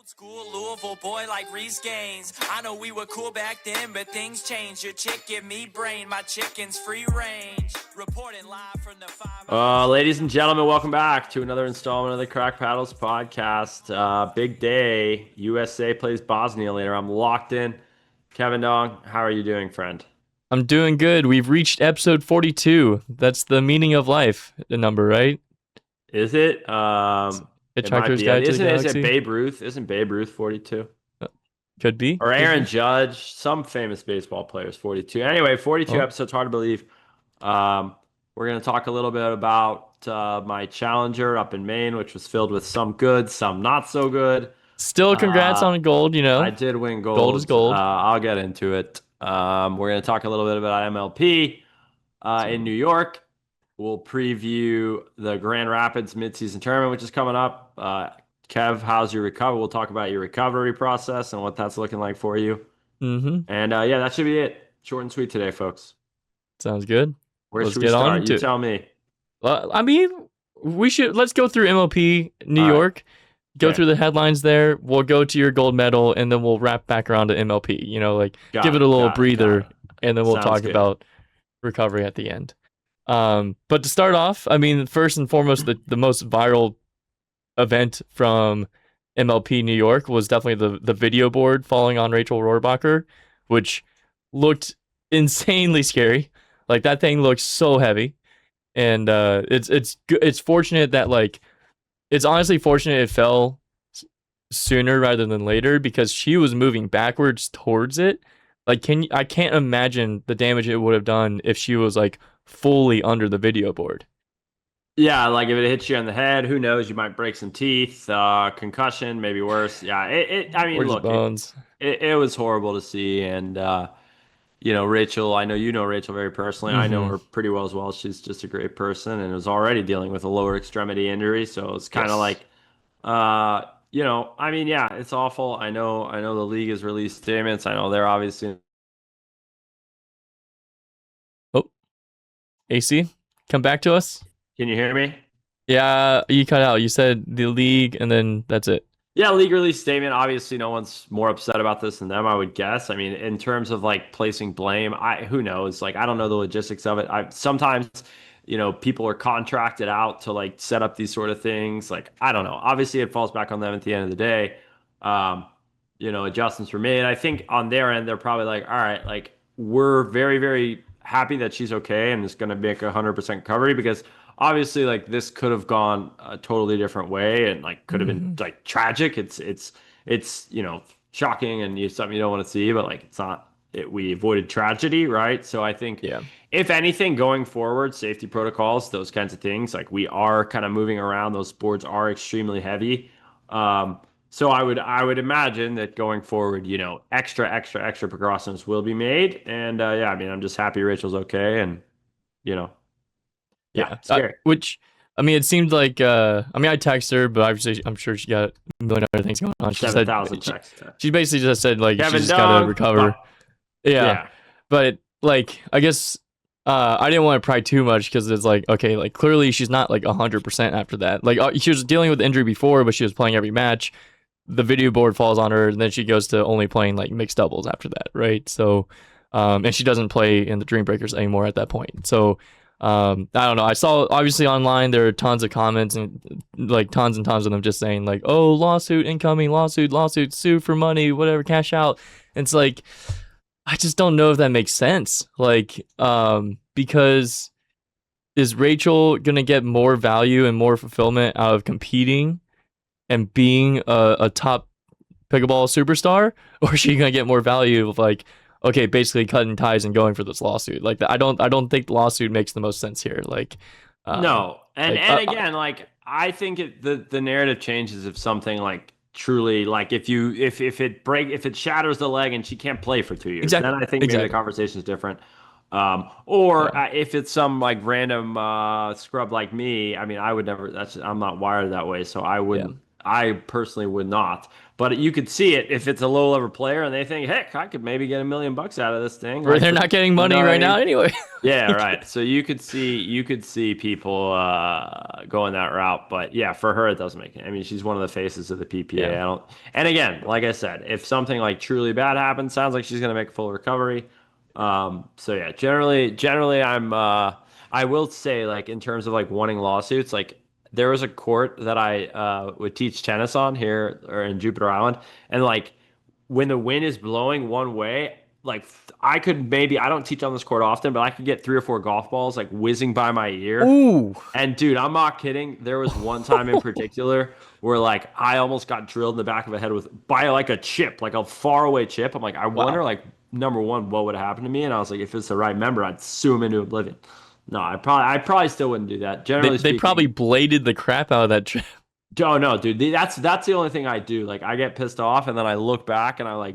School Louisville boy like Reese Gaines. I know we were cool back then, but things change. Your chick give me brain, my chicken's free range. Reporting live from the five. Ladies and gentlemen, welcome back to another installment of the Crack Paddles podcast. Big day. USA plays Bosnia later. I'm locked in. Kevin Dong, how are you doing, friend? I'm doing good. We've reached episode 42. That's the meaning of life, the number, right? Is it? Hitchhiker's Guide to the Galaxy. Is it Babe Ruth? Isn't Babe Ruth 42? Could be. Or Aaron Judge. Some famous baseball players 42. Anyway, 42 episodes, hard to believe. We're going to talk a little bit about my Challenger up in Maine, which was filled with some good, some not so good. Still congrats on gold, you know. I did win gold. Gold is gold. I'll get into it. We're going to talk a little bit about MLP in New York. We'll preview the Grand Rapids midseason tournament, which is coming up. Kev, how's your recovery? We'll talk about your recovery process and what that's looking like for you. Mm-hmm. And yeah, that should be it. Short and sweet today, folks. Sounds good. Let's should we start? You tell me. I mean, let's go through MLP New York. Go through the headlines there. We'll go to your gold medal, and then we'll wrap back around to MLP. You know, give it a little breather, and then we'll talk about recovery at the end. But to start off, I mean, first and foremost, the most viral event from MLP New York was definitely the video board falling on Rachel Rohrbacher, which looked insanely scary. Like, that thing looks so heavy, and it's fortunate that it's honestly fortunate it fell sooner rather than later, because she was moving backwards towards it. I can't imagine the damage it would have done if she was fully under the video board. Yeah, if it hits you on the head, who knows? You might break some teeth, concussion, maybe worse. Yeah, I mean, look, bones. It was horrible to see, and Rachel. I know you know Rachel very personally. Mm-hmm. I know her pretty well as well. She's just a great person, and was already dealing with a lower extremity injury, so it's kind of I mean, yeah, it's awful. I know the league has released statements. I know they're obviously. Oh, AC, come back to us. Can you hear me? Yeah, you cut out. You said the league, and then that's it. Yeah, league release statement. Obviously, no one's more upset about this than them, I would guess. I mean, in terms of placing blame, who knows? I don't know the logistics of it. Sometimes, people are contracted out to set up these sort of things. I don't know. Obviously, it falls back on them at the end of the day. Adjustments were made. I think on their end, they're probably all right, we're very, very happy that she's okay and is going to make 100% recovery, because obviously this could have gone a totally different way and could have been tragic. It's shocking and something you don't want to see, but it's not we avoided tragedy, right? So I think if anything, going forward, safety protocols, those kinds of things, we are kind of moving around. Those boards are extremely heavy. So I would imagine that going forward, extra precautions will be made. And I mean, I'm just happy Rachel's okay, and Yeah, scary. Which, I mean, it seemed I texted her, but obviously I'm sure she got a million other things going on. She 7,000 texts. She basically just said Kevin she just got to recover. Yeah. But I guess I didn't want to pry too much, because it's okay, clearly she's not 100% after that. She was dealing with injury before, but she was playing every match. The video board falls on her, and then she goes to only playing mixed doubles after that, right? So, and she doesn't play in the Dream Breakers anymore at that point. So, I don't know. I saw obviously online there are tons of comments and tons and tons of them just saying oh, lawsuit incoming, lawsuit, sue for money, whatever, cash out. And it's I just don't know if that makes sense. Because is Rachel gonna get more value and more fulfillment out of competing and being a top pickleball superstar, or is she gonna get more value of okay, basically cutting ties and going for this lawsuit? I don't think the lawsuit makes the most sense here. No, and again, I think the narrative changes if something truly if it shatters the leg and she can't play for 2 years. Exactly. Then I think maybe the conversation is different. If it's some random scrub like me, I mean, I would never. I'm not wired that way, so I wouldn't. I personally would not. But you could see it if it's a low level player and they think, heck, I could maybe get $1 million out of this thing. Where Like, they're not getting money right now anyway. Yeah, right. So you could see people going that route, but yeah, for her it doesn't make it. I mean, she's one of the faces of the PPA. Yeah. I don't. And again, like I said, if something like truly bad happens, sounds like she's gonna make a full recovery. So yeah, generally, I will say, like, in terms of like wanting lawsuits, like there was a court that I would teach tennis on here or in Jupiter Island, and like when the wind is blowing one way, like I could maybe, I don't teach on this court often, but I could get 3 or 4 golf balls like whizzing by my ear. Ooh. And dude, I'm not kidding. There was one time in particular where like I almost got drilled in the back of the head by like a chip, like a far away chip. I'm like, I wonder, like, number one, what would have happened to me? And I was like, if it's the right member, I'd sue him into oblivion. No, I probably still wouldn't do that. Generally They probably bladed the crap out of that chip. Oh no, dude. That's the only thing I do. Like I get pissed off and then I look back and I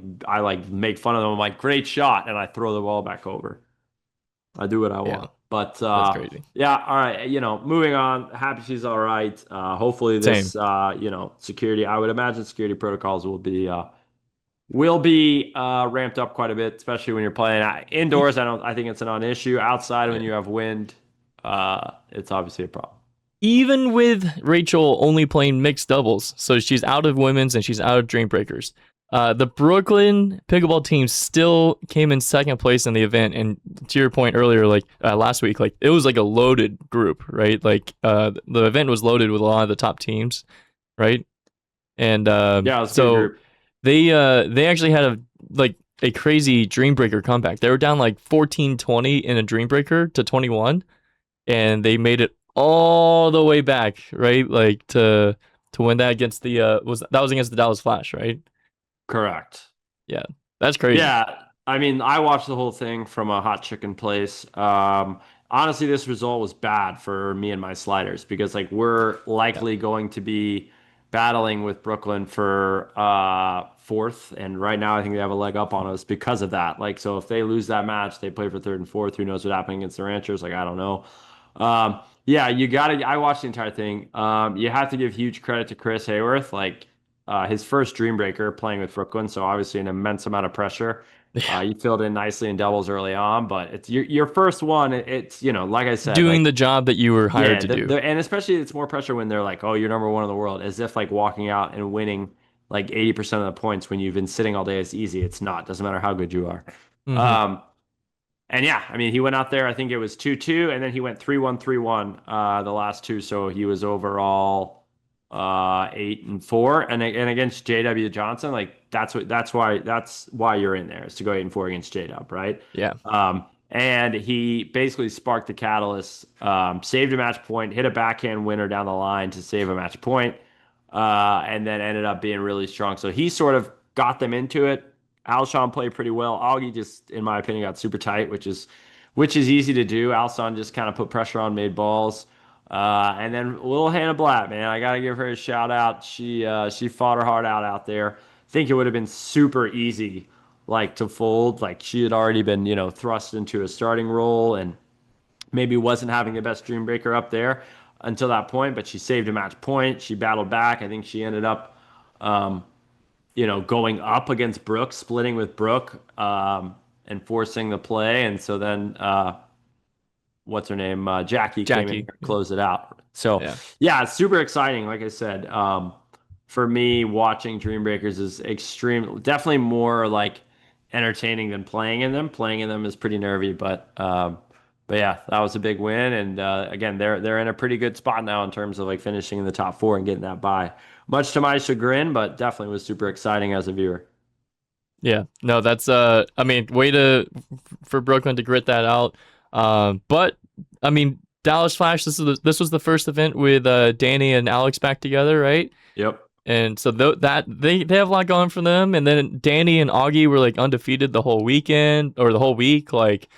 make fun of them. I'm like, great shot, and I throw the ball back over. I do what I want. But that's crazy. Yeah, all right. Moving on. Happy she's all right. Hopefully this security, I would imagine security protocols will be ramped up quite a bit, especially when you're playing indoors. I think it's a non-issue. Outside, when you have wind, it's obviously a problem. Even with Rachel only playing mixed doubles, so she's out of women's and she's out of Dream Breakers, the Brooklyn pickleball team still came in second place in the event. And to your point earlier, like last week, like it was like a loaded group, right? Like the event was loaded with a lot of the top teams, right? And so they actually had a crazy Dream Breaker comeback. They were down like 14-20 in a Dream Breaker to 21, and they made it all the way back, right? Like to win that against the was against the Dallas Flash, right? Correct. Yeah, that's crazy. Yeah, I mean, I watched the whole thing from a hot chicken place. Honestly, this result was bad for me and my sliders because like we're likely going to be battling with Brooklyn for fourth, and right now I think they have a leg up on us because of that. Like, so if they lose that match, they play for third and fourth. Who knows what happened against the Ranchers? Like, I don't know. Yeah, I watched the entire thing. You have to give huge credit to Chris Hayworth, like his first Dream Breaker playing with Brooklyn, so obviously an immense amount of pressure. You filled in nicely in doubles early on, but it's your first one. It's like I said, doing the job that you were hired to do, and especially it's more pressure when they're like, oh, you're number one in the world, as if like walking out and winning like 80% of the points when you've been sitting all day is easy. It's not. Doesn't matter how good you are. Mm-hmm. And yeah, I mean, he went out there, I think it was 2-2, and then he went 3-1, 3-1 the last two. So he was overall 8-4. And against JW Johnson, like that's why you're in there, is to go 8-4 against JW, right? Yeah. And he basically sparked the catalyst, saved a match point, hit a backhand winner down the line to save a match point, and then ended up being really strong. So he sort of got them into it. Alshon played pretty well. Augie just, in my opinion, got super tight, which is easy to do. Alshon just kind of put pressure on, made balls. And then little Hannah Blatt, man, I got to give her a shout out. She fought her heart out there. I think it would have been super easy, like, to fold. Like, she had already been, thrust into a starting role and maybe wasn't having the best Dream Breaker up there until that point, but she saved a match point. She battled back. I think she ended up going up against Brooke, splitting with Brooke, and forcing the play. And so then, what's her name? Jackie came in to close it out. So, yeah, it's super exciting. Like I said, for me, watching Dream Breakers is definitely more like entertaining than playing in them. Playing in them is pretty nervy, but yeah, that was a big win. And again, they're in a pretty good spot now in terms of like finishing in the top 4 and getting that bye. Much to my chagrin, but definitely was super exciting as a viewer. Yeah, no, that's way for Brooklyn to grit that out. But I mean, Dallas Flash, this was the first event with Danny and Alex back together, right? Yep. And so that they have a lot going for them. And then Danny and Augie were like undefeated the whole weekend or the whole week. Like,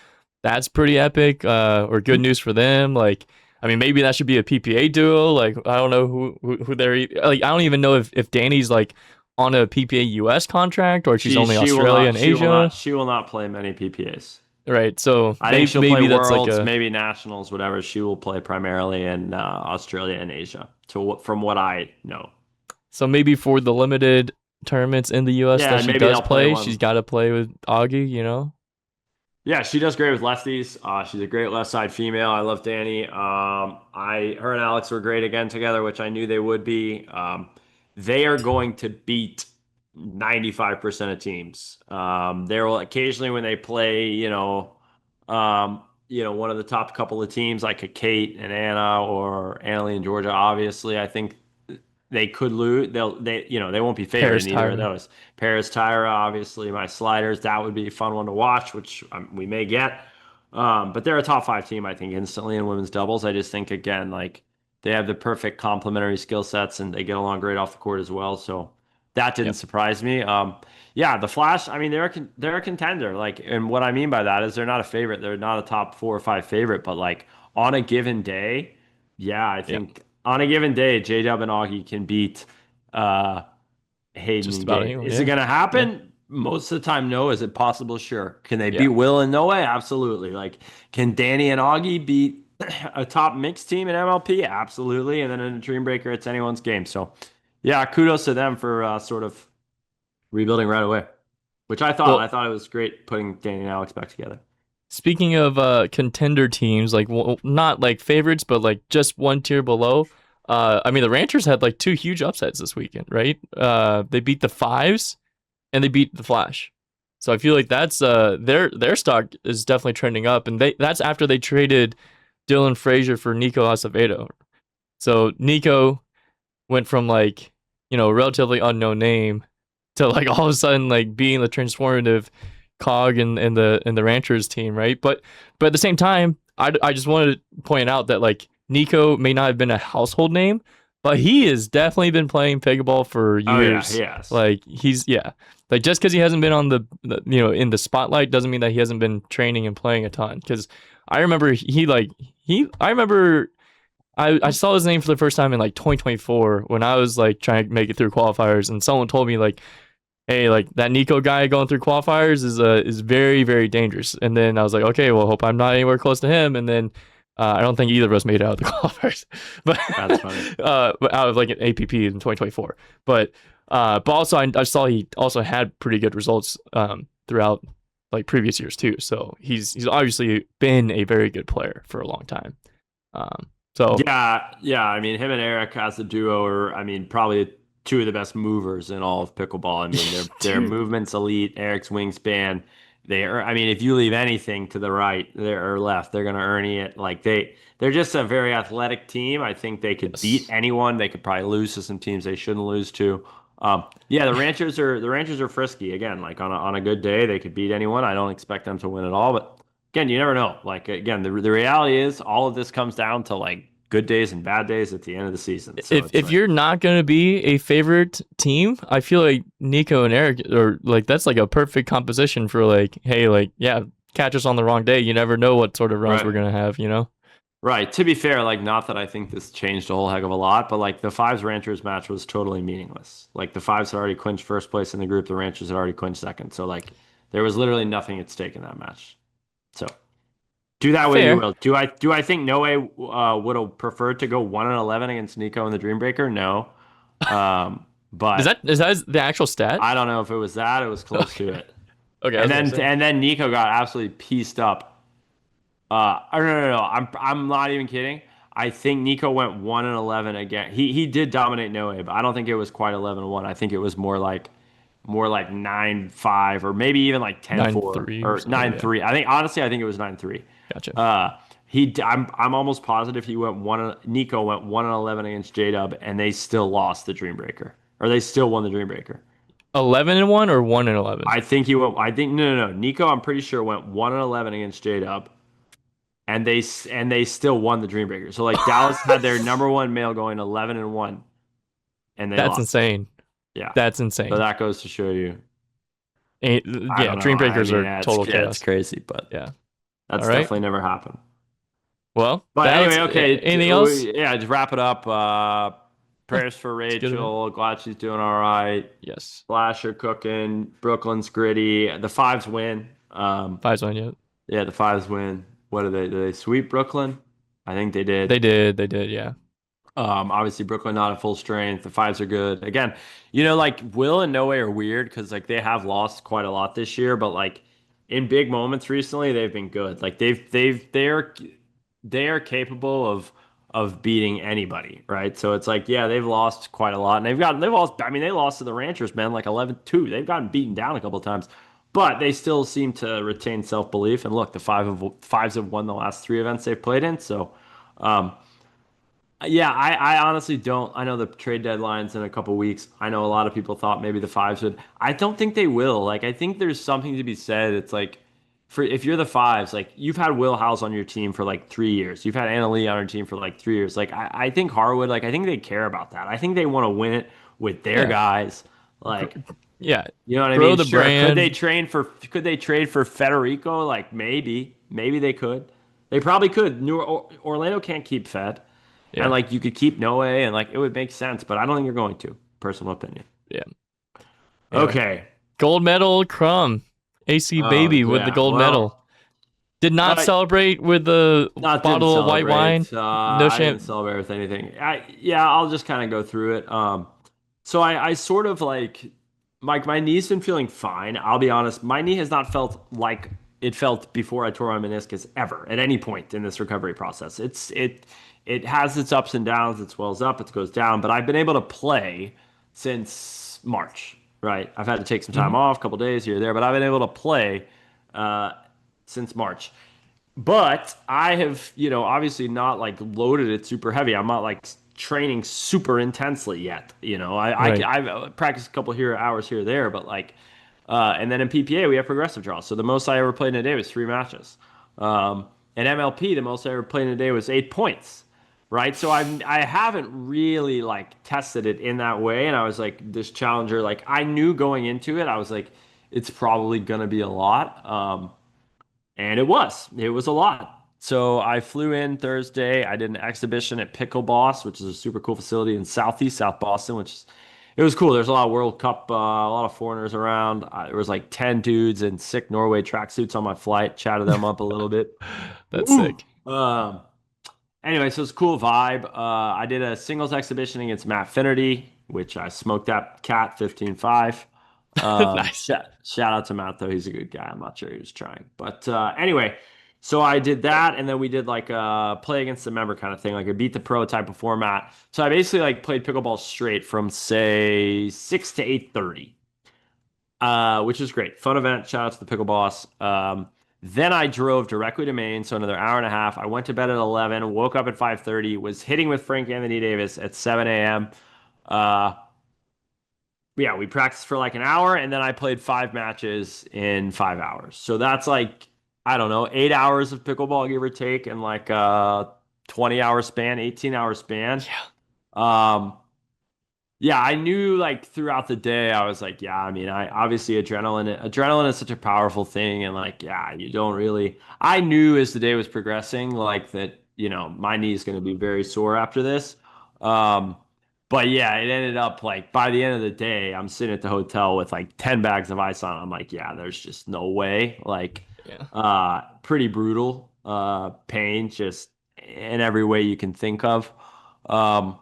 that's pretty epic, or good news for them. Like, I mean, maybe that should be a PPA duo. Like, I don't know who they're like. I don't even know if Danny's like on a PPA US contract or if she's only Australia and Asia. She will not play many PPAs. Right. So I think she'll play Worlds, maybe Nationals, whatever. She will play primarily in Australia and Asia, from what I know. So maybe for the limited tournaments in the U.S. Yeah, that and she maybe does they'll play play, one. she's got to play with Augie, you know? Yeah, she does great with lefties. She's a great left side female. I love Danny. Her and Alex were great again together, which I knew they would be. They are going to beat 95% of teams. There will occasionally when they play, one of the top couple of teams like a Kate and Anna or Annalie and Georgia. Obviously, I think they could lose. They won't be favored Paris in either of Tyra. those. Paris Tyra, obviously, my sliders. That would be a fun one to watch, which we may get. But they're a top 5 team, I think, instantly in women's doubles. I just think again, like they have the perfect complementary skill sets and they get along great off the court as well. So that didn't Yep. surprise me. Yeah, the Flash. I mean, they're a contender. Like, and what I mean by that is they're not a favorite. They're not a top 4 or 5 favorite, but like on a given day, yeah, I Yeah. think on a given day, J-Dub and Augie can beat uh, Hayden Just and about Gabe. anyone. Is it Yeah. going to Yeah. happen? Most of the time, no. Is it possible? Sure. Can they beat Yeah. Will and Noe? Absolutely. Like, can Danny and Augie beat a top mixed team in MLP? Absolutely. And then in a Dream Breaker, it's anyone's game. So, yeah, kudos to them for sort of rebuilding right away, which I thought. Well, I thought it was great putting Danny and Alex back together. speaking of contender teams, like not like favorites, but like just one tier below. I mean, the Ranchers had like 2 huge upsets this weekend, right? They beat the Fives and they beat the Flash. So I feel like that's their stock is definitely trending up, and that's after they traded Dylan Frazier for Nico Acevedo. So Nico went from like relatively unknown name to like all of a sudden like being the transformative cog in the Ranchers team, right? But at the same time, I just wanted to point out that like Nico may not have been a household name, but he has definitely been playing pickleball for years. Oh yeah, yes. Like he's like just because he hasn't been on the in the spotlight doesn't mean that he hasn't been training and playing a ton. Because I remember I saw his name for the first time in like 2024 when I was like trying to make it through qualifiers, and someone told me like, hey, like that Nico guy going through qualifiers is very, very dangerous. And then I was like, okay, well, hope I'm not anywhere close to him. And then I don't think either of us made it out of the qualifiers, but That's funny. out of like an APP in 2024. But also I saw he also had pretty good results throughout like previous years too. So he's obviously been a very good player for a long time. So yeah. I mean, him and Eric as a duo are, I mean, probably 2 of the best movers in all of pickleball. I mean, their movement's elite. Eric's wingspan, they are. I mean, if you leave anything to the right or left, they're gonna earn it. Like they're just a very athletic team. I think they could beat anyone. They could probably lose to some teams they shouldn't lose to. Yeah, the Ranchers are frisky again. Like on a good day, they could beat anyone. I don't expect them to win at all, but again, you never know. Like again, the reality is all of this comes down to like good days and bad days at the end of the season. So if you're not going to be a favorite team, I feel like Nico and Eric are like that's like a perfect composition for like, hey, like yeah, catch us on the wrong day. You never know what sort of runs Right. we're going to have, you know? Right. To be fair, like not that I think this changed a whole heck of a lot, but like the Fives Ranchers match was totally meaningless. Like the Fives had already clinched first place in the group, the Ranchers had already clinched second. So like there was literally nothing at stake in that match. So do that way you Fair. will. Do I think Noe would have preferred to go 1-11 against Nico in the Dream Breaker? No. But Is that the actual stat? I don't know if it was that. It was close to it. Okay, I And was gonna then say. and then Nico got absolutely pieced up. No. I'm not even kidding. I think Nico went 1-11 again. He did dominate Noe, but I don't think it was quite 11-1. I think it was more like 9-5 or maybe even like 10-4 9-3 or or something, 9-3. I think honestly I think it was 9-3. Gotcha. I'm almost positive Nico went 1-11 against J-Dub and they still lost the Dream Breaker. Or they still won the Dream Breaker. 11-1 or 1-11? I think no. Nico I'm pretty sure went 1-11 against J-Dub and they still won the Dream Breaker. So like Dallas had their number 1 male going 11-1 and they That's lost. insane. Yeah. That's insane. So that goes to show you. Yeah, Dream Breakers are total chaos. It's crazy, but Yeah. that's All right. definitely never happened. Well, But anyway, okay. Anything else? Yeah, just wrap it up. Prayers for Let's get it Rachel. Glad she's doing all right. Yes. Flasher cooking. Brooklyn's gritty. The Fives win. 5-1 yet. Yeah, the Fives win. What did they sweep Brooklyn? I think they did. They did. Yeah. Obviously Brooklyn not at full strength. The fives are good. Again, like Will and Noe are weird because like they have lost quite a lot this year, but like in big moments recently, they've been good. Like they are capable of beating anybody, right? So it's like, yeah, they've lost quite a lot, and they've lost. I mean, they lost to the Ranchers, man, like 11-2. They've gotten beaten down a couple of times, but they still seem to retain self-belief. And look, the fives have won the last three events they've played in. So, um, yeah, I honestly don't. I know the trade deadline's in a couple weeks. I know a lot of people thought maybe the fives would. I don't think they will. Like, I think there's something to be said. It's like, for if you're the fives, like you've had Will House on your team for like 3 years. You've had Anna Lee on your team for like 3 years. Like, I think Harwood, like I think they care about that. I think they want to win it with their Yeah. guys. Like, Yeah. you know what I Grow mean? the Sure. brand. Could they trade for Federico? Like maybe they could. They probably could. Orlando can't keep Fed. And Yeah. like you could keep Noe and like it would make sense, but I don't think you're going to. Personal opinion. Yeah. Anyway, Okay. gold medal, Crumb. AC Oh baby with the yeah. gold medal. Well, Did not I celebrate with the didn't bottle of white wine. celebrate. No I didn't celebrate with anything. Yeah, I'll just kind of go through it. So I sort of like my knee's been feeling fine. I'll be honest, my knee has not felt like it felt before I tore my meniscus ever at any point in this recovery process. It has its ups and downs. It swells up, it goes down, but I've been able to play since March, right? I've had to take some time Mhm. off, a couple days here or there, but I've been able to play uh, since March. But I have, obviously not like loaded it super heavy. I'm not like training super intensely yet. Right. I've practiced a couple hours here or there, but like, and then in PPA we have progressive draws. So the most I ever played in a day was 3 matches. In MLP, the most I ever played in a day was 8 points. Right. So I haven't really like tested it in that way. And I was like, this challenger, like I knew going into it, I was like, it's probably gonna be a lot. And it was a lot. So I flew in Thursday. I did an exhibition at Pickle Boss, which is a super cool facility in South Boston, it was cool. There's a lot of World Cup, a lot of foreigners around. There was like 10 dudes in sick Norway tracksuits on my flight. Chatted them up a little bit. That's Woo! sick. Anyway, so it's a cool vibe. I did a singles exhibition against Matt Finnerty, which I smoked that cat 15-5. Nice. Shout out to Matt though, he's a good guy. I'm not sure he was trying, but anyway, so I did that, and then we did like a play against the member kind of thing, like a beat the pro type of format. So I basically like played pickleball straight from say 6 to 8:30, which was great, fun event. Shout out to the pickle boss. Then I drove directly to Maine, so another hour and a half. I went to bed at 11, woke up at 5:30, was hitting with Frank Anthony Davis at 7 a.m. Uh, yeah, we practiced for like an hour, and then I played 5 matches in 5 hours. So that's like, I don't know, 8 hours of pickleball, give or take, in like a 20-hour span, 18-hour span. Yeah. Um, yeah, I knew like throughout the day, I was like, yeah, I mean, I obviously adrenaline is such a powerful thing, and like, yeah, you don't really. I knew as the day was progressing, like that, my knee is going to be very sore after this. Um, but yeah, it ended up like by the end of the day, I'm sitting at the hotel with like 10 bags of ice on. I'm like, yeah, there's just no way. Like, Yeah. pretty brutal, pain, just in every way you can think of. Um,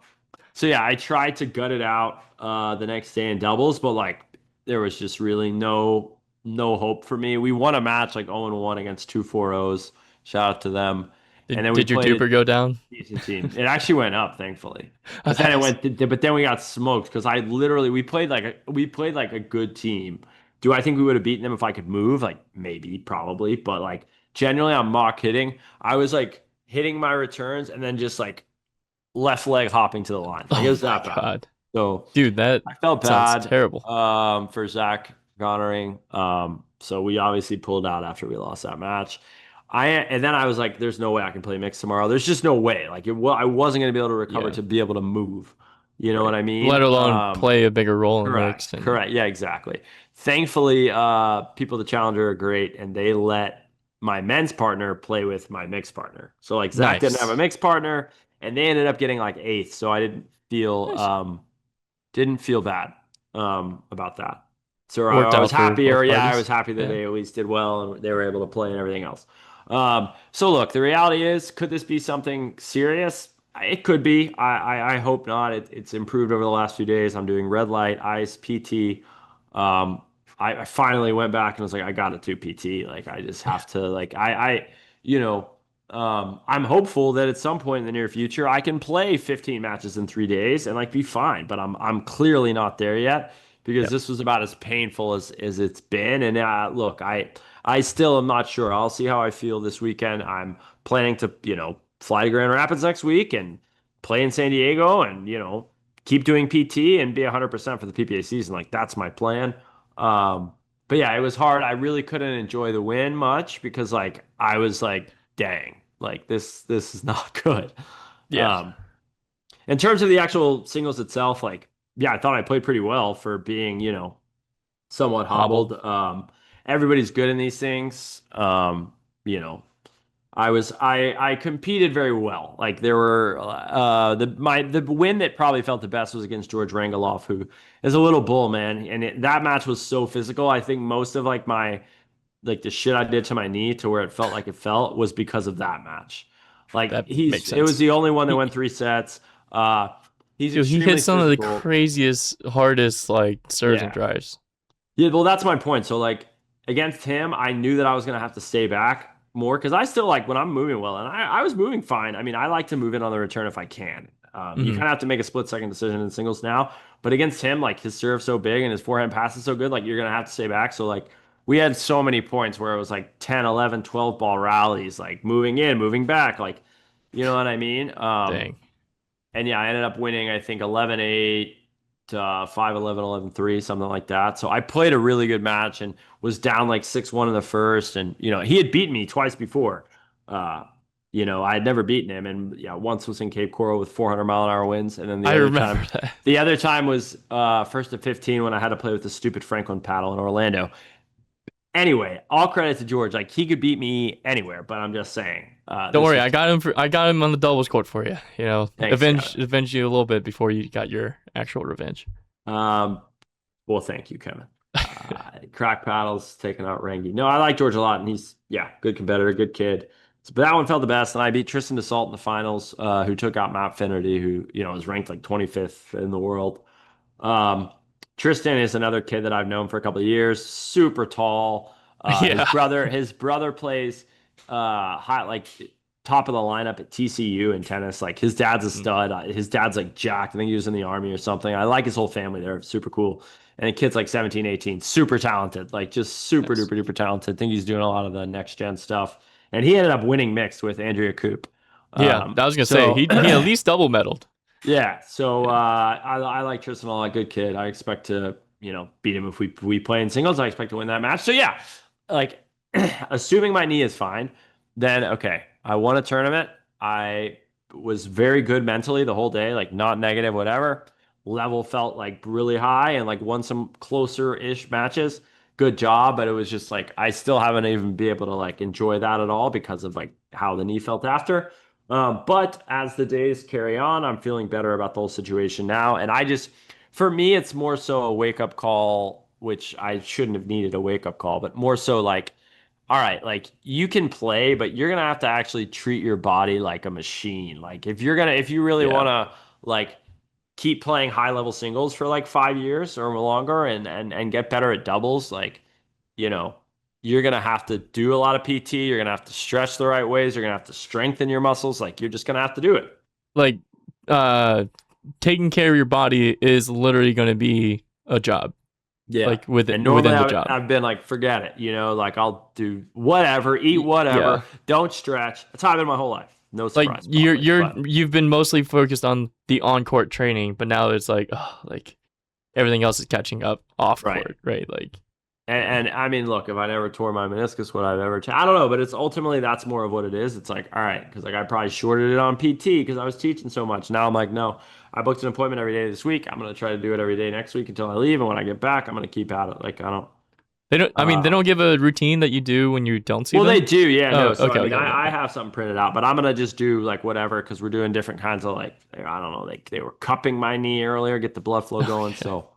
so yeah, I tried to gut it out the next day in doubles, but like there was just really no hope for me. We won a match like 0-1 against 2-4-0s. Shout out to them. And then we Did your played a duper go down? decent team. It actually went up, thankfully. Oh, But then nice. but then we got smoked because we played like a good team. Do I think we would have beaten them if I could move? Like maybe, probably, but like generally on mock hitting, I was like hitting my returns and then just like left leg hopping to the line. Like it Oh was my that bad. God. So Dude, that I felt sounds bad terrible. for Zach Gonnering. So we obviously pulled out after we lost that match. And then I was like, "There's no way I can play mixed tomorrow. There's just no way. Like I wasn't going to be able to recover Yeah. to be able to move. You know Right. what I mean? Let alone play a bigger role in Correct. mixed and Correct. Yeah, exactly. Thankfully, people at the Challenger are great, and they let my men's partner play with my mixed partner. So like Zach didn't have a nice. mixed partner, and they ended up getting like eighth. So I Nice. didn't feel bad about that. So Worked I was out for happy, or both yeah, I parties. was happy that Yeah. they at least did well and they were able to play and everything else. So look, the reality is, could this be something serious? It could be. I hope not. It's improved over the last few days. I'm doing red light, ice, PT. Um, I finally went back and was like, I got to do PT. Like, I just have to, like, you know, I'm hopeful that at some point in the near future, I can play 15 matches in 3 days and like be fine. But I'm clearly not there yet because Yep. this was about as painful as it's been. And look, I still am not sure. I'll see how I feel this weekend. I'm planning to, fly to Grand Rapids next week and play in San Diego and, keep doing PT and be 100% for the PPA season. Like that's my plan. Um, but yeah, it was hard. I really couldn't enjoy the win much because like I was like, dang, like this is not good. Yeah. Um, in terms of the actual singles itself, like yeah, I thought I played pretty well for being, somewhat Hobbled. hobbled. Everybody's good in these things. You know, I competed very well. Like there were the win that probably felt the best was against George Rangeloff, who is a little bull, man. And that match was so physical. I think most of like the shit I did to my knee to where it felt like it felt was because of that match. Like That makes it was sense. the only one that He, went 3 sets. Uh, he's dude, he hit extremely some of the physical. craziest, hardest like serves and Yeah. drives. Yeah, well, that's my point. So, like, against him, I knew that I was going to have to stay back more because I still like when I'm moving well, and I was moving fine. I mean, I like to move in on the return if I can. You Hmm. kind of have to make a split-second decision in singles now. But against him, like, his serve's so big and his forehand pass is so good, like, you're going to have to stay back. So, like, we had so many points where it was like 10, 11, 12 ball rallies, like, moving in, moving back. Like, you know what I mean? Dang. And yeah, I ended up winning, I think 11-8 to 5-11, 11-3, something like that. So I played a really good match and was down like 6-1 in the first. And, he had beaten me twice before. Uh, I had never beaten him. And yeah, once was in Cape Coral with 400-mile-an-hour winds. And then I remember that. the other time was first to 15 when I had to play with the stupid Franklin paddle in Orlando. Anyway, all credit to George. Like he could beat me anywhere, but I'm just saying. Don't This worry, was I got him on the doubles court for you. thanks, Kevin. Avenge you a little bit before you got your actual revenge. Um, Well, thank you, Kevin. Crack paddles taking out Rangi. No, I like George a lot, and he's good competitor, good kid. So, but that one felt the best, and I beat Tristan DeSalt in the finals, who took out Matt Finnerty, who was ranked like 25th in the world. Um, Tristan is another kid that I've known for a couple of years. Super tall. His Yeah. brother plays high like top of the lineup at TCU in tennis. Like his dad's a Mm, stud. His dad's like jacked. I think he was in the army or something. I like his whole family. They're super cool. And the kid's like 17, 18, super talented, like just super nice. duper duper talented. I think he's doing a lot of the next gen stuff. And he ended up winning mixed with Andrea Coop. Yeah, I was gonna say So he at least double medaled. yeah, so Yeah. I like Tristan a lot, good kid. I expect to beat him if we play in singles. I expect to win that match. So yeah, like assuming my knee is fine, then okay, I won a tournament. I was very good mentally the whole day, like not negative, whatever. Level felt like really high and like won some closer-ish matches. Good job, but it was just like I still haven't even been able to like enjoy that at all because of like how the knee felt after. But as the days carry on, I'm feeling better about the whole situation now. And for me, it's more so a wake up call, which I shouldn't have needed a wake up call, but more so like, all right, like you can play, but you're gonna have to actually treat your body like a machine. Like if you really Yeah. want to like keep playing high level singles for like 5 years or longer and get better at doubles, like, you know, you're gonna have to do a lot of PT, you're gonna have to stretch the right ways, you're gonna have to strengthen your muscles, like you're just gonna have to do it. Like uh taking care of your body is literally gonna be a job. Yeah. Like And normally within the job. I've been like, forget it, like I'll do whatever, eat Yeah. whatever, don't stretch. That's how I've been my whole life. No Like surprise, probably. But you've been mostly focused on the on court training, but now it's like everything else is catching up off right. court, right? Like And I mean, look, if I never tore my meniscus, would I've ever? I don't know, but it's ultimately that's more of what it is. It's like, all right, because like I probably shorted it on PT because I was teaching so much. Now I'm like, no, I booked an appointment every day this week. I'm gonna try to do it every day next week until I leave, and when I get back, I'm gonna keep at it. Like I don't. they don't. I mean, they Uh, don't give a routine that you do when you don't see well, they them. do, yeah, Oh, no. So okay, I mean, okay, okay, I okay. have something printed out, but I'm gonna just do like whatever because we're doing different kinds of like I don't know, like they were cupping my knee earlier, get the blood flow going. Okay, So,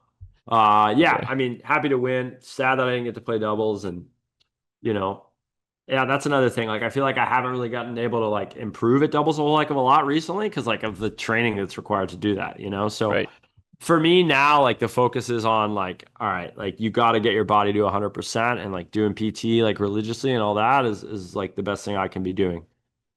yeah, okay. I mean, happy to win. Sad that I didn't get to play doubles, and you know. Yeah, that's another thing. Like, I feel like I haven't really gotten able to like improve at doubles a whole heck of a lot recently because like of the training that's required to do that, you know? So Right. for me now, like the focus is on like, all right, like you got to get your body to 100% and like doing PT like religiously and all that is like the best thing I can be doing.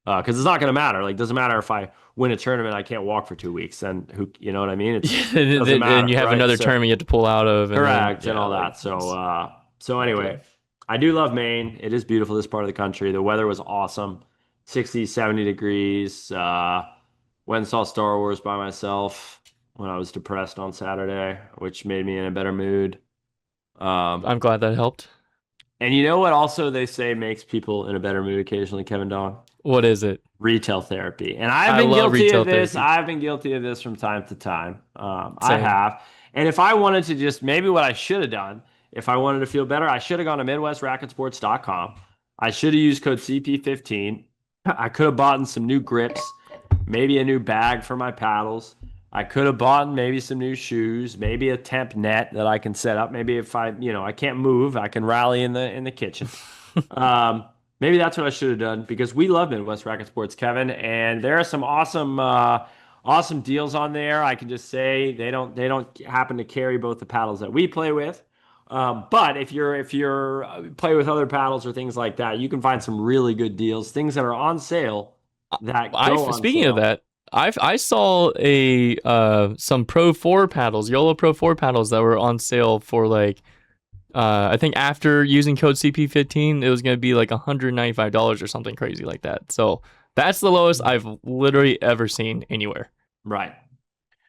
Because it's not going to matter. Like, doesn't matter if I win a tournament, I can't walk for 2 weeks. Then who, you know what I mean? It's doesn't And matter, you have right? another So tournament you have to pull out of, and then correct and yeah, all like that. So, it's so not good. anyway, I do love Maine. It is beautiful, this part of the country. The weather was awesome, 60, 70 degrees. Went and saw Star Wars by myself when I was depressed on Saturday, which made me in a better mood. Um, I'm glad that helped. and you know what? Also, they say makes people in a better mood occasionally, Kevin Dong. What is it? Retail therapy. And I've I been love guilty of retail this. therapy. I've been guilty of this from time to time. I Same. have. And if I wanted to just maybe what I should have done, if I wanted to feel better, I should have gone to MidwestRacketSports.com. I should have used code CP15. I could have bought some new grips, maybe a new bag for my paddles. I could have bought maybe some new shoes, maybe a temp net that I can set up. Maybe if I can't move, I can rally in the kitchen. Um, Maybe that's what I should have done because we love Midwest Racquet Sports, Kevin, and there are some awesome deals on there. I can just say they don't happen to carry both the paddles that we play with. But if you're play with other paddles or things like that, you can find some really good deals, things that are on sale that I go on speaking of sale. that, I saw a some Pro 4 paddles, YOLO Pro 4 paddles that were on sale for like I think after using code CP15, it was going to be like $195 or something crazy like that. So that's the lowest I've literally ever seen anywhere. Right.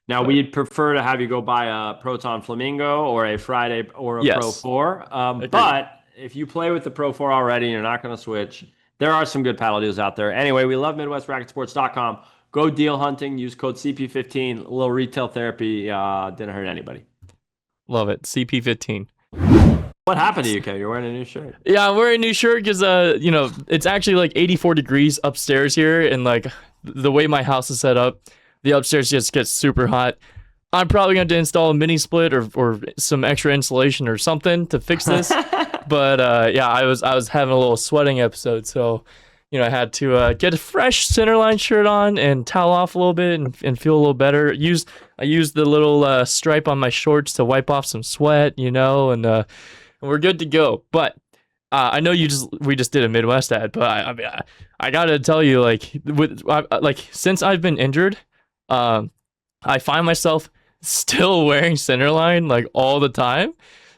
Now, But we'd prefer to have you go buy a Proton Flamingo or a Friday or a Pro yes, 4. agreed. But if you play with the Pro 4 already and you're not going to switch, there are some good paddle deals out there. Anyway, we love MidwestRacketSports.com. Go deal hunting. Use code CP15. A little retail therapy didn't hurt anybody. Love it. CP15. What happened to you, Kevin? You're wearing a new shirt. Yeah, I'm wearing a new shirt because it's actually like 84 degrees upstairs here, and like the way my house is set up, the upstairs just gets super hot. I'm probably going to install a mini split or some extra insulation or something to fix this. But yeah, I was having a little sweating episode, so I had to get a fresh centerline shirt on and towel off a little bit and feel a little better. I used the little stripe on my shorts to wipe off some sweat, and we're good to go. But I know we just did a Midwest ad, but I mean I gotta tell you, like since I've been injured, I find myself still wearing centerline like all the time,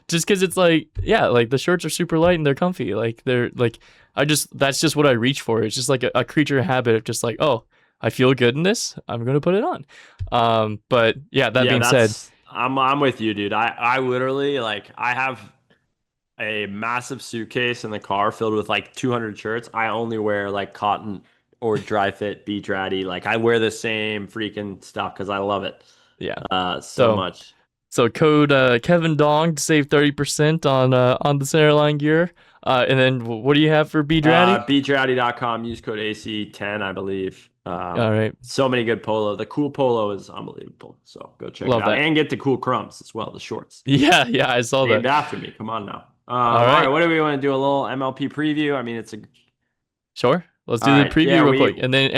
just because it's like, yeah, like the shirts are super light and they're comfy. Like they're like that's just what I reach for. It's just like a creature habit of just like, oh, I feel good in this, I'm gonna put it on. But yeah, that Yeah, being said, I'm with you, dude. I literally like I have a massive suitcase in the car filled with like 200 shirts. I only wear like cotton or dry fit beach ratty. Like I wear the same freaking stuff because I love it yeah. so So much. So code Kevin Dong to save 30% on the centerline gear. And then what do you have for B Dratty? Beachratty.com. Use code AC10, I believe. All right, So many good polo. The cool polo is unbelievable. So go check it love out that. and get the cool crumbs as well. The shorts Yeah, yeah, I saw named that. after me. Come on now. All All right. right, What do we want to do? A little MLP preview. I mean, Sure. Let's all do the right. Yeah, preview real quick, and then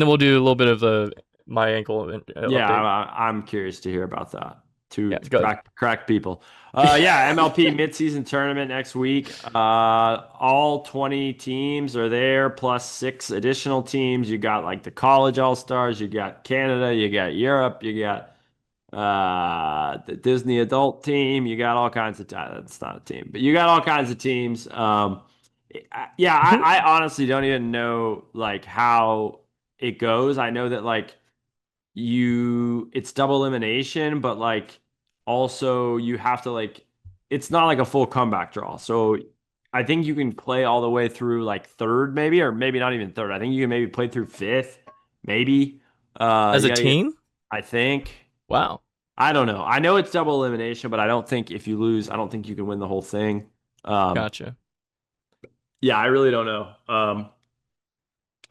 we we'll do a little bit of the my ankle Yeah, update. I'm curious to hear about that. Yeah, To go. crack people. Yeah, MLP midseason tournament next week. All 20 teams are there, plus 6 additional teams. You got like the college all stars. You got Canada. You got Europe. You got the Disney adult team. You got all kinds of. That's not a team, but you got all kinds of teams. Yeah, I honestly don't even know like how it goes. I know that like it's double elimination, but like also you have to like it's not like a full comeback draw. So I think you can play all the way through like third maybe or maybe not even third. I think you can maybe play through fifth, maybe. As You a gotta get team? I think. Wow. I don't know. I know it's double elimination, but I don't think if you lose, I don't think you can win the whole thing. Um Gotcha. yeah, I really don't know.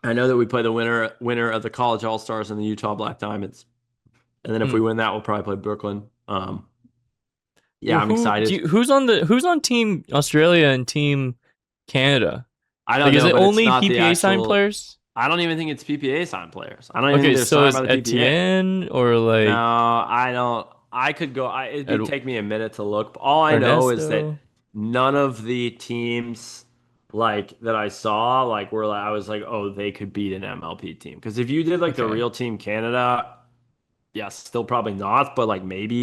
I know that we play the winner of the college all stars and the Utah Black Diamonds. And then if we Hmm. win that, we'll probably play Brooklyn. Yeah, I'm excited. Who's on Team Australia and Team Canada? I don't Like, is know, it but it's only not the PPA signed actual. players? I don't even think it's PPA signed players. I don't even think Okay, they're so signed is by the PPA. Etienne or No, like I don't. I could go. It'd be Ed- take me a minute to look. But all I know is that Ernesto? none of the teams like that I saw were I was like, oh, they could beat an MLP team. Because if you did like the Okay. real Team Canada, yeah, still probably not, but like maybe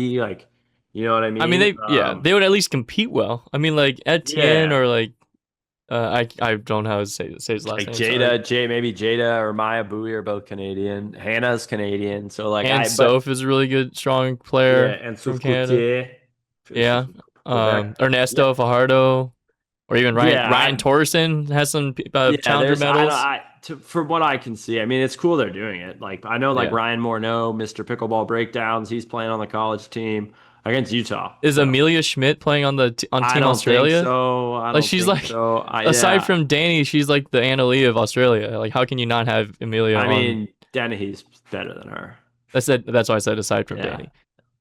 you know what I I mean, mean? they would at least compete well. I mean, like Etienne Yeah. or like I don't know how to say his last Like name. Sorry. Maybe Jada or Maya Bowie are both Canadian. Hannah's Canadian, so And but Soph is a really good, strong yeah, player and from Sauf Canada. Coutier. She's Yeah. from Quebec. Yeah, Ernesto Fajardo, or even Ryan yeah, Torsen has some yeah. challenger There's I don't medals. from what I can see. I mean, it's cool they're doing it. Like I know, like Yeah. Ryan Morneau, Mr. Pickleball Breakdowns. He's playing on the college team against Utah. Is So Amelia Schmidt playing on on I Team don't think Australia? so. I Like don't she's think like, so. aside Yeah. from Danny, she's like the Anna Lee of Australia. Like, how can you not have Amelia I on? mean, Dennehy's better than her. That's why I said aside from Yeah. Danny.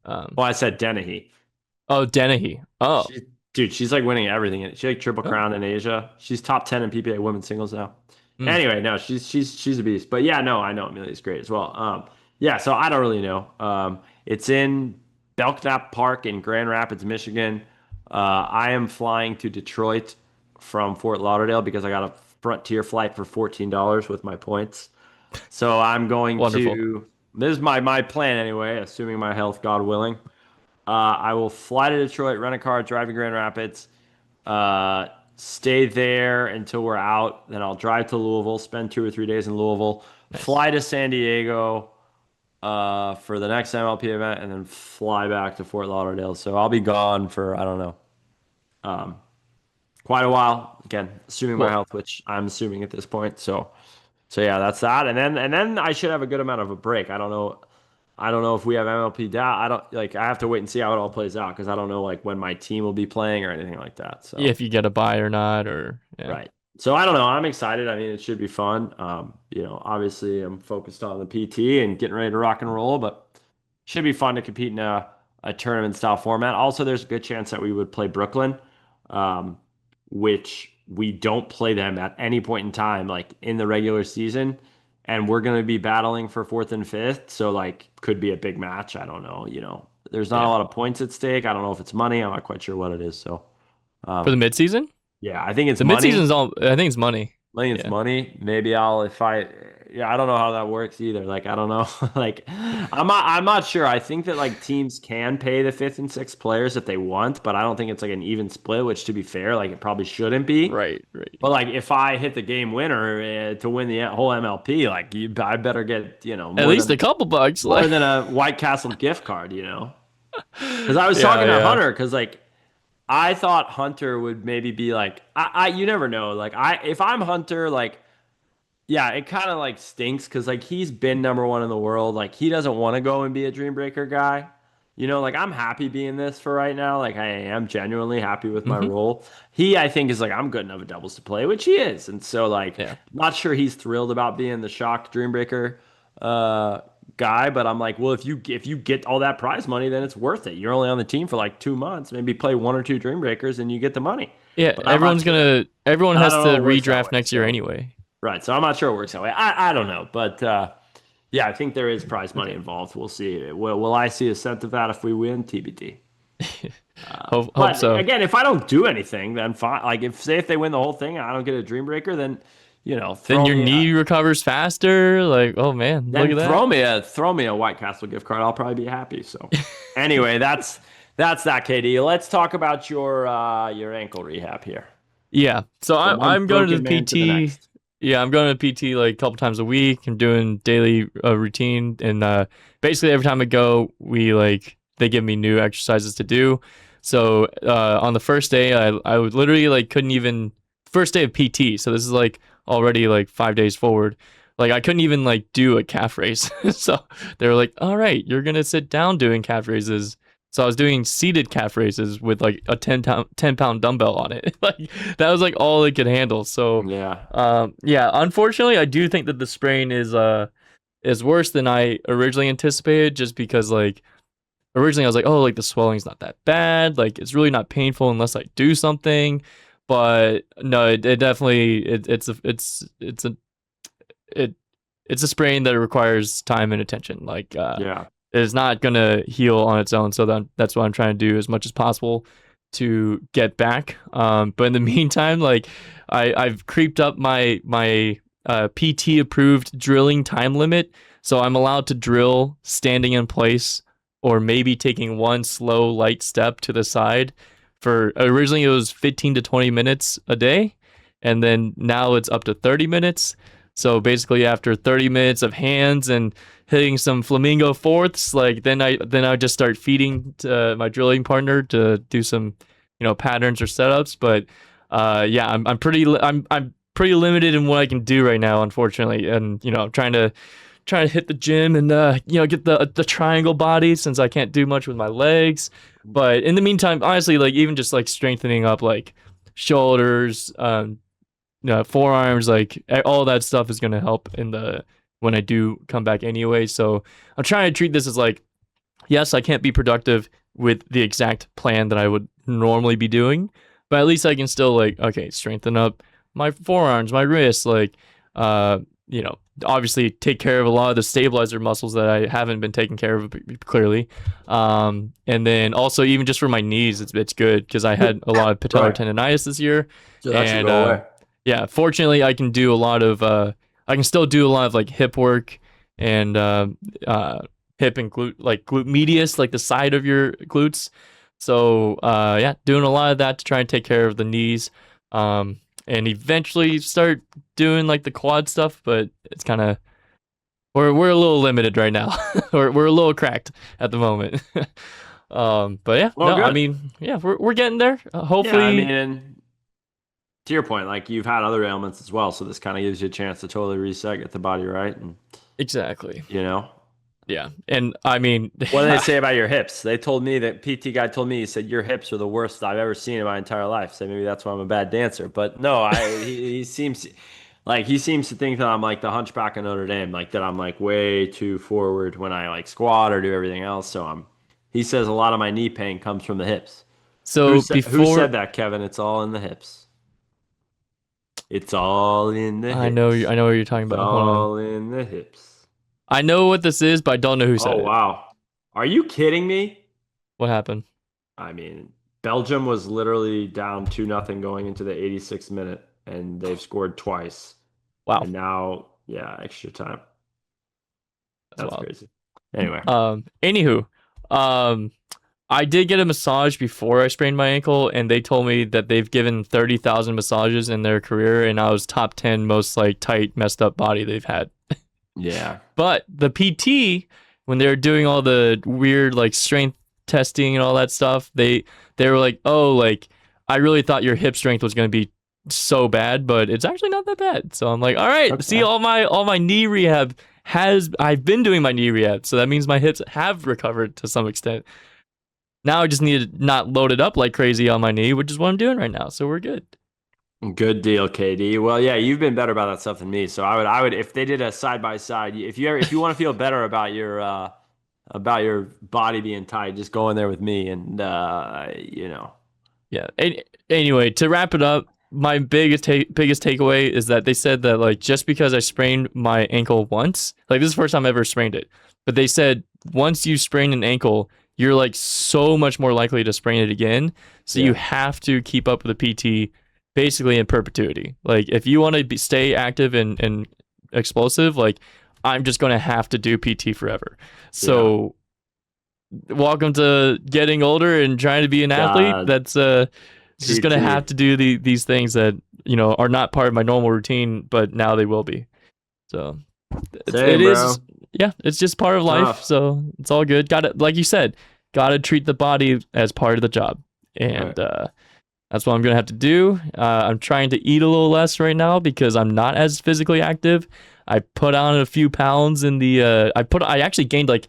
Um, Well, I said Dennehy. oh, Dennehy. Oh, She, dude, she's like winning everything. She like triple oh. crown in Asia. She's top 10 in PPA women's singles now. Mm. Anyway, no, she's a beast. But yeah, no, I know Amelia's great as well. Yeah, so I don't really know. It's in Belknap Park in Grand Rapids, Michigan. I am flying to Detroit from Fort Lauderdale because I got a Frontier flight for $14 with my points. So I'm going Wonderful. to. This is my plan anyway, assuming my health, God willing. I will fly to Detroit, rent a car, drive to Grand Rapids, stay there until we're out. Then I'll drive to Louisville, spend 2 or 3 days in Louisville, Nice. fly to San Diego for the next MLP event, and then fly back to Fort Lauderdale. So I'll be gone for, I don't know, quite a while. Again, assuming my Well, health, which I'm assuming at this point. So yeah, that's that. And then I should have a good amount of a break. I don't know. I don't know if we have MLP down. I don't like. I have to wait and see how it all plays out because I don't know like when my team will be playing or anything like that. So if you get a buy or not, or yeah. right. So I don't know. I'm excited. I mean, it should be fun. Obviously I'm focused on the PT and getting ready to rock and roll, but should be fun to compete in a tournament style format. Also, there's a good chance that we would play Brooklyn, um, which we don't play them at any point in time, like in the regular season. And we're going to be battling for fourth and fifth. So, like, could be a big match. I don't know. There's not a Yeah. lot of points at stake. I don't know if it's money. I'm not quite sure what it is. So, For the midseason? yeah, I think it's The money. midseason's all I think it's money. I think it's Yeah. money. Maybe yeah, I don't know how that works either. Like, I don't know. Like, I'm not sure. I think that like teams can pay the fifth and sixth players if they want, but I don't think it's like an even split, which to be fair, like it probably shouldn't be. Right, right. But like if I hit the game winner to win the whole MLP, like I better get, At least a couple bucks. more Like, than a White Castle gift card. Because I was yeah, talking to yeah. Hunter because like I thought Hunter would maybe be like you never know. Like if I'm Hunter, like yeah, it kind of like stinks because like he's been number one in the world. Like he doesn't want to go and be a Dream Breaker guy. Like I'm happy being this for right now. Like I am genuinely happy with my Hmm. role. He, I think, is like I'm good enough at doubles to play, which he is. And so like, Yeah. not sure he's thrilled about being the shocked Dream Breaker guy. But I'm like, well, if you get all that prize money, then it's worth it. You're only on the team for like 2 months. Maybe play one or two Dream Breakers and you get the money. Yeah, But I'm not sure. everyone I has don't to know if it works that redraft way. next year So anyway. right. So I'm not sure it works that way. I don't know, but. Yeah, I think there is prize money Okay. involved. We'll see. Will I see a cent of that if we win? TBD. Hope But so. again, if I don't do anything, then fine. Like if they win the whole thing and I don't get a Dream Breaker, then Then throw your me knee recovers faster. Like, oh man, look then at that. throw me a White Castle gift card. I'll probably be happy. So anyway, that's that, KD. Let's talk about your ankle rehab here. Yeah. So From one I'm going to broken the man to the PT. next. Yeah, I'm going to PT like a couple times a week. I'm doing daily routine, and basically every time I go, they give me new exercises to do. So on the first day, I would literally like couldn't even first day of PT. So this is like already like 5 days forward. Like I couldn't even like do a calf raise. So they were like, "All right, you're gonna sit down doing calf raises." So I was doing seated calf raises with like a 10-pound dumbbell on it. Like that was like all it could handle. So Yeah. yeah, unfortunately, I do think that the sprain is worse than I originally anticipated. Just because like originally I was like, oh, like the swelling's not that bad. Like it's really not painful unless I do something. but no, it definitely it's a sprain that requires time and attention. Like it's not gonna heal on its own. So that's what I'm trying to do as much as possible to get back. But in the meantime, like I've creeped up my PT approved drilling time limit, so I'm allowed to drill standing in place or maybe taking one slow light step to the side. For originally it was 15 to 20 minutes a day, and then now it's up to 30 minutes. So basically after 30 minutes of hands and hitting some flamingo fourths, like then I just start feeding to my drilling partner to do some, patterns or setups. But I'm pretty limited in what I can do right now, unfortunately. And I'm trying to hit the gym and get the triangle body, since I can't do much with my legs. But in the meantime, honestly, like even just like strengthening up like shoulders, forearms, like all that stuff is going to help when I do come back anyway. So I'm trying to treat this as like, yes, I can't be productive with the exact plan that I would normally be doing, but at least I can still like, okay, strengthen up my forearms, my wrists, like, obviously take care of a lot of the stabilizer muscles that I haven't been taking care of clearly. And then also even just for my knees, it's good because I had a lot of patellar tendonitis this year. So that should go away. Yeah, fortunately I can do a lot of, I can still do a lot of like hip work and hip and glute, like glute medius, like the side of your glutes. So doing a lot of that to try and take care of the knees. And eventually start doing like the quad stuff, but it's kind of we're a little limited right now. we're a little cracked at the moment. But yeah, well, no, I mean, yeah, we're getting there. Hopefully, yeah, I mean, to your point, like you've had other ailments as well, so this kind of gives you a chance to totally reset, get the body right, and exactly, Yeah, and I mean, what did they say about your hips? They told me that PT guy told me, he said your hips are the worst I've ever seen in my entire life. So maybe that's why I'm a bad dancer. But no, he seems to think that I'm like the Hunchback of Notre Dame, like that I'm like way too forward when I like squat or do everything else. So he says a lot of my knee pain comes from the hips. So who said that, Kevin? It's all in the hips. It's all in the hips. I know what you're talking about. It's all in the hips. I know what this is, but I don't know who said it. Oh, wow. Are you kidding me? What happened? I mean, Belgium was literally down 2-0 going into the 86th minute, and they've scored twice. Wow. And now, extra time. That's crazy. Anyway. Anywho, I did get a massage before I sprained my ankle, and they told me that they've given 30,000 massages in their career, and I was top 10 most like tight, messed up body they've had. Yeah. But the PT, when they were doing all the weird like strength testing and all that stuff, they were like, oh, like I really thought your hip strength was going to be so bad, but it's actually not that bad. So I'm like, all right, okay. See, all my knee rehab I've been doing my knee rehab, so that means my hips have recovered to some extent. Now I just need to not load it up like crazy on my knee, which is what I'm doing right now. So we're good. Good deal, KD. Well, yeah, you've been better about that stuff than me. So I would, if they did a side by side, if you want to feel better about your body being tight, just go in there with me, and Yeah. Anyway, to wrap it up, my biggest takeaway is that they said that like just because I sprained my ankle once, like this is the first time I ever sprained it, but they said once you sprain an ankle, you're like so much more likely to sprain it again. So you have to keep up with the PT. Basically in perpetuity. Like if you want to stay active and explosive, like I'm just going to have to do PT forever. So welcome to getting older and trying to be an athlete. That's just going to have to do these things that, are not part of my normal routine, but now they will be. So it's just part of life. Tough. So it's all good. Like you said, got to treat the body as part of the job. And, that's what I'm going to have to do. I'm trying to eat a little less right now because I'm not as physically active. I put on a few pounds in the, I actually gained like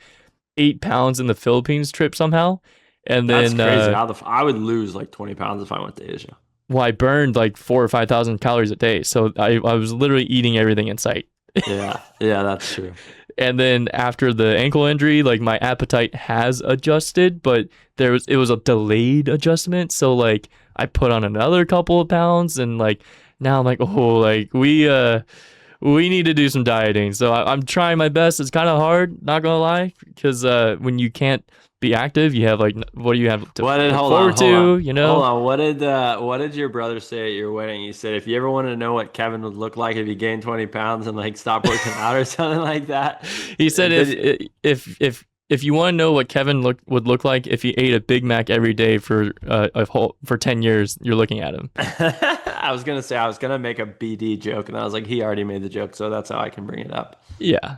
8 pounds in the Philippines trip somehow. And then that's crazy. I would lose like 20 pounds if I went to Asia. Well, I burned like 4,000 or 5,000 calories a day. So I was literally eating everything in sight. Yeah, that's true. And then after the ankle injury, like my appetite has adjusted, but it was a delayed adjustment. So like I put on another couple of pounds, and like now I'm like, oh, like we need to do some dieting. So I'm trying my best. It's kind of hard, not gonna lie, because when you can't be active, you have like, what do you have to look forward to? You know. Hold on. What did your brother say at your wedding? He said if you ever want to know what Kevin would look like if he gained 20 pounds and like stopped working out or something like that. He said if you want to know what Kevin would look like if he ate a Big Mac every day for 10 years, you're looking at him. I was gonna make a BD joke, and I was like, he already made the joke, so that's how I can bring it up. Yeah.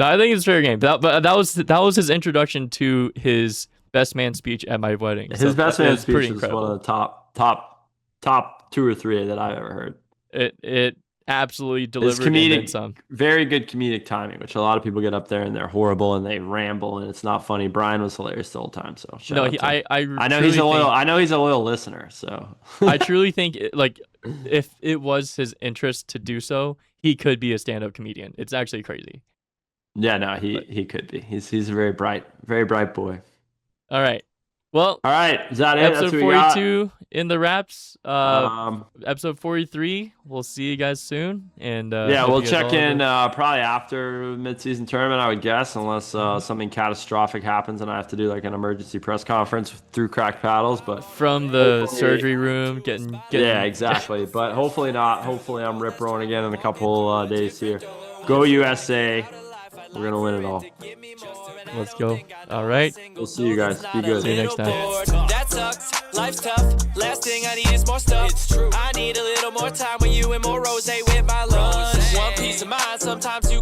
I think it's fair game. But that was his introduction to his best man speech at my wedding. His best man speech is one of the top 2 or 3 that I've ever heard. It absolutely delivered. Comedic, very good comedic timing, which a lot of people get up there and they're horrible and they ramble and it's not funny. Brian was hilarious the whole time. So I know he's a loyal listener. So I truly think like if it was his interest to do so, he could be a stand-up comedian. It's actually crazy. Yeah, no, he could be. He's a very bright boy. All right. Well, all right. Is that it? Episode 42 in the wraps. Episode 43. We'll see you guys soon. And we'll check in probably after mid-season tournament, I would guess, unless something catastrophic happens and I have to do like an emergency press conference through Cracked Paddles. But from the surgery room, getting yeah, exactly. But hopefully not. Hopefully I'm rip roaring again in a couple days here. Go USA. We're gonna win it all. Let's go. All right. We'll see you guys. Be good. See you next time. That sucks. Life's tough. Last thing I need is more stuff. It's true. I need a little more time with you and more rose with my lunch. One piece of mind. Sometimes you